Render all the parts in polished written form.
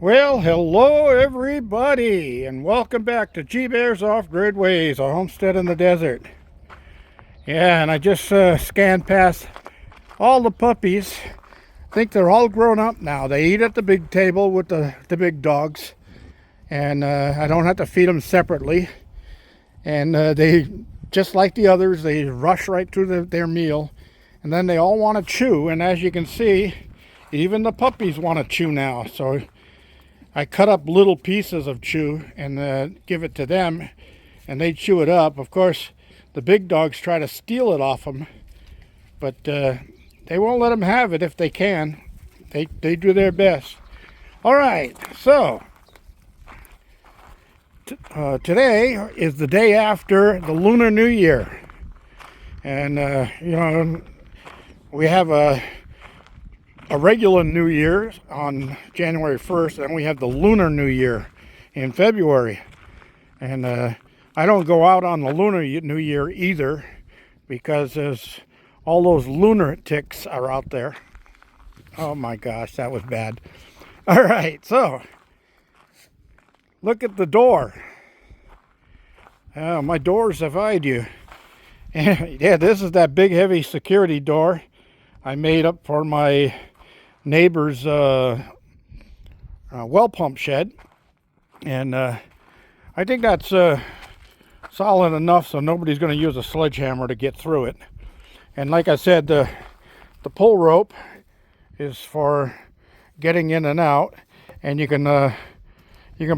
Well, hello everybody, and welcome back to G Bear's Off-Grid Ways, a homestead in the desert. Yeah, and I just scanned past all the puppies. I think they're all grown up now. They eat at the big table with the big dogs, and I don't have to feed them separately. And they, just like the others, they rush right through their meal, and then they all want to chew. And as you can see, even the puppies want to chew now. So I cut up little pieces of chew and give it to them, and they chew it up. Of course, the big dogs try to steal it off them, but they won't let them have it if they can. They do their best. All right, so today is the day after the Lunar New Year, and we have a regular New Year on January 1st, and we have the Lunar New Year in February. And I don't go out on the Lunar New Year either, because there's all those lunatics are out there. Oh my gosh, that was bad. All right, so look at the door. My doors divide you. Yeah, this is that big heavy security door I made up for my neighbor's well pump shed, and I think that's solid enough so nobody's going to use a sledgehammer to get through it. And like I said, the pull rope is for getting in and out, and you can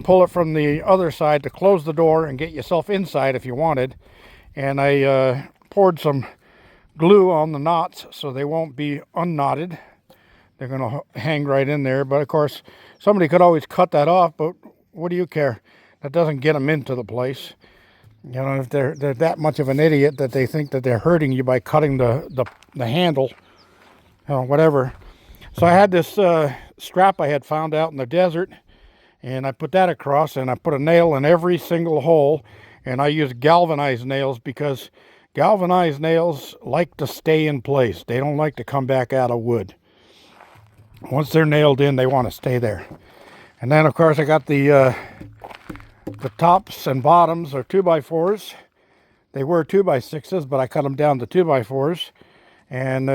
pull it from the other side to close the door and get yourself inside if you wanted. And I poured some glue on the knots so they won't be unknotted. They're going to hang right in there. But of course, somebody could always cut that off, but what do you care? That doesn't get them into the place. You know, if they're that much of an idiot that they think that they're hurting you by cutting the handle, you know, whatever. So I had this strap I had found out in the desert, and I put that across, and I put a nail in every single hole, and I use galvanized nails because galvanized nails like to stay in place. They don't like to come back out of wood. Once they're nailed in, they want to stay there. And then, of course, I got the tops and bottoms are 2x4s. They were 2x6s, but I cut them down to 2x4s. And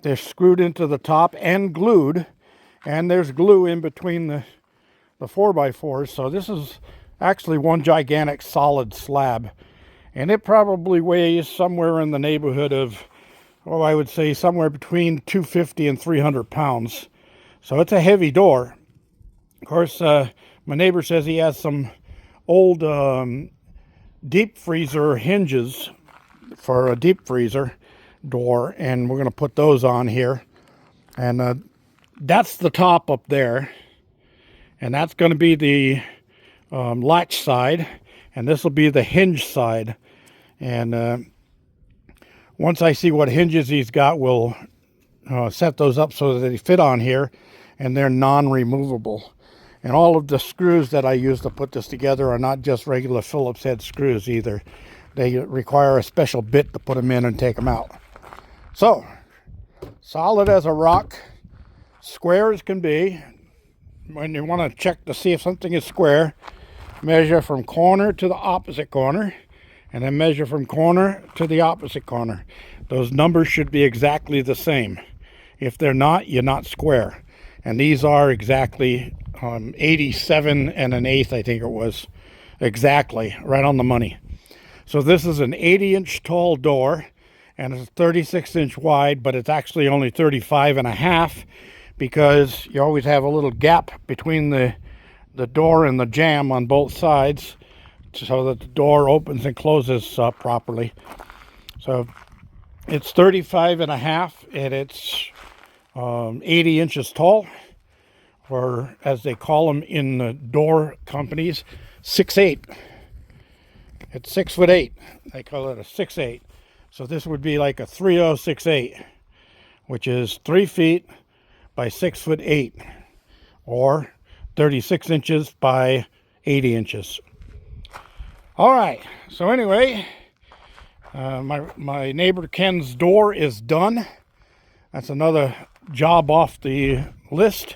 they're screwed into the top and glued. And there's glue in between the 4x4s. So this is actually one gigantic solid slab. And it probably weighs somewhere in the neighborhood of, well, I would say somewhere between 250 and 300 pounds. So it's a heavy door. Of course, my neighbor says he has some old deep freezer hinges for a deep freezer door, and we're going to put those on here. And that's the top up there, and that's going to be the latch side, and this will be the hinge side. And once I see what hinges he's got, we'll set those up so that they fit on here, and they're non-removable. And all of the screws that I use to put this together are not just regular Phillips head screws either. They require a special bit to put them in and take them out. So, solid as a rock, square as can be. When you want to check to see if something is square, measure from corner to the opposite corner, and then measure from corner to the opposite corner. Those numbers should be exactly the same. If they're not, you're not square. And these are exactly 87 and an eighth, I think it was. Exactly, right on the money. So this is an 80-inch tall door, and it's 36-inch wide, but it's actually only 35 and a half, because you always have a little gap between the door and the jamb on both sides, so that the door opens and closes properly. So it's 35 and a half, and it's 80 inches tall, or as they call them in the door companies, 6'8". It's 6'8". They call it a 6'8". So this would be like a 3068, which is 3 feet by 6'8", or 36 inches by 80 inches. All right. So anyway, my neighbor Ken's door is done. That's another job off the list.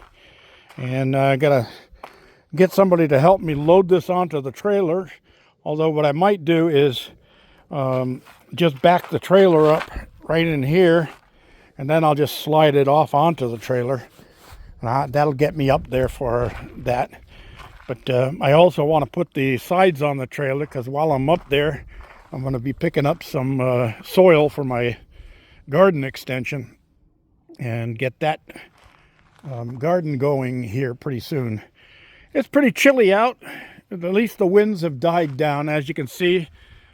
And I got to get somebody to help me load this onto the trailer. Although what I might do is just back the trailer up right in here, and then I'll just slide it off onto the trailer. That'll get me up there for that. But I also want to put the sides on the trailer, because while I'm up there, I'm going to be picking up some soil for my garden extension and get that garden going here pretty soon. It's pretty chilly out. At least the winds have died down, as you can see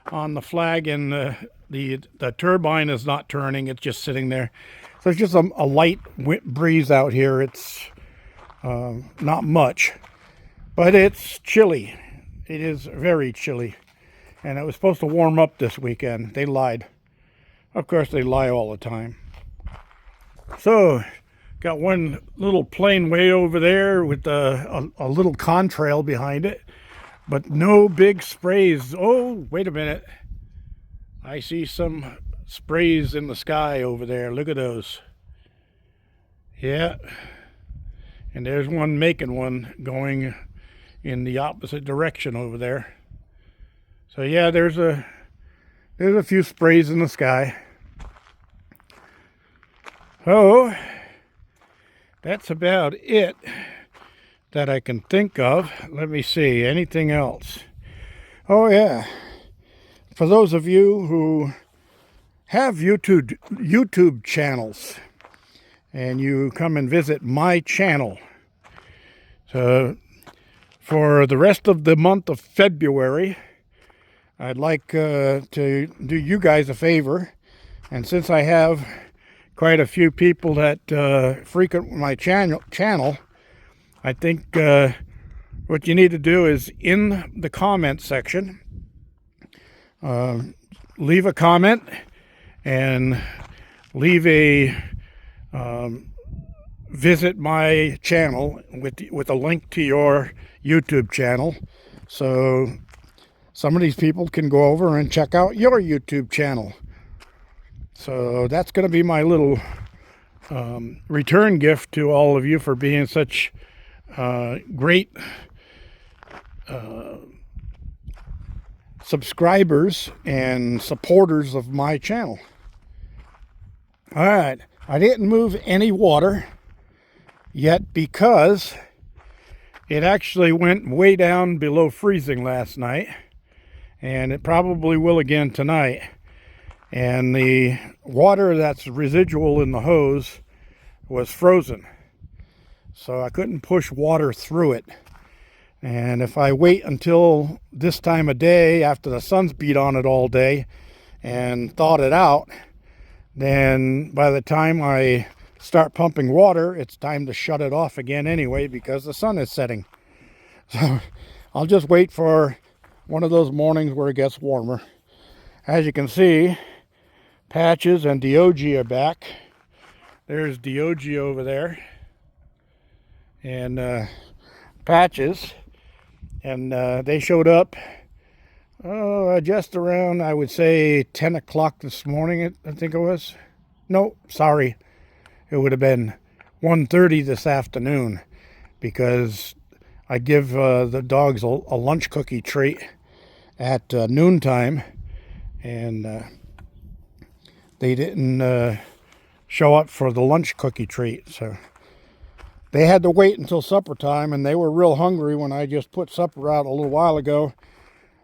on the flag, and the turbine is not turning. It's just sitting there. So it's just a light breeze out here. It's not much, but it's chilly. It is very chilly. And it was supposed to warm up this weekend. They lied. Of course, they lie all the time. So, got one little plane way over there with a little contrail behind it, but no big sprays. Oh, wait a minute. I see some sprays in the sky over there. Look at those. Yeah. And there's one making one going in the opposite direction over there. So yeah, there's a few sprays in the sky. Oh, that's about it that I can think of. Let me see, anything else? Oh yeah, for those of you who have YouTube channels and you come and visit my channel, so for the rest of the month of February, I'd like to do you guys a favor, and since I have quite a few people that frequent my channel, I think what you need to do is in the comment section, leave a comment and leave a visit my channel with a link to your YouTube channel, so some of these people can go over and check out your YouTube channel. So that's going to be my little return gift to all of you for being such great subscribers and supporters of my channel. All right, I didn't move any water yet because it actually went way down below freezing last night, and it probably will again tonight. And the water that's residual in the hose was frozen, so I couldn't push water through it. And if I wait until this time of day, after the sun's beat on it all day, and thawed it out, then by the time I start pumping water, it's time to shut it off again anyway, because the sun is setting. So I'll just wait for one of those mornings where it gets warmer. As you can see, Patches and Diogi are back. There's Diogi over there, and Patches, and they showed up just around, I would say, 10 o'clock this morning, I think it was. No, sorry, it would have been 1:30 this afternoon, because I give the dogs a lunch cookie treat at noontime, and they didn't show up for the lunch cookie treat, so they had to wait until supper time, and they were real hungry when I just put supper out a little while ago.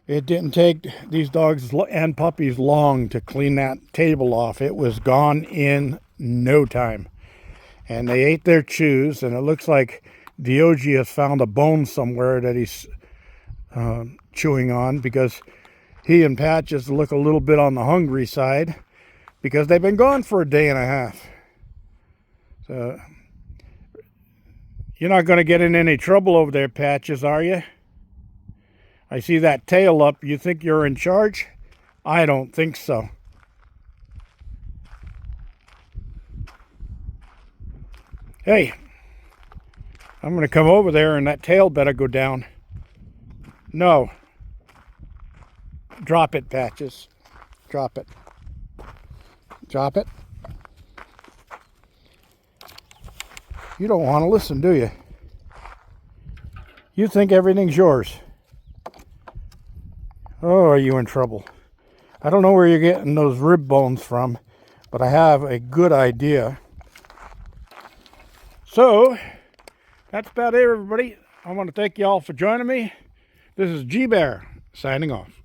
It didn't take these dogs and puppies long to clean that table off. It was gone in no time, and they ate their chews, and it looks like Diogi has found a bone somewhere that he's chewing on, because he and Patches look a little bit on the hungry side, because they've been gone for a day and a half. So you're not going to get in any trouble over there, Patches, are you? I see that tail up. You think you're in charge? I don't think so. Hey, I'm going to come over there, and that tail better go down. No. Drop it, Patches. Drop it. Drop it. You don't want to listen, do you? You think everything's yours. Oh, are you in trouble? I don't know where you're getting those rib bones from, but I have a good idea. So, that's about it, everybody. I want to thank you all for joining me. This is G Bear signing off.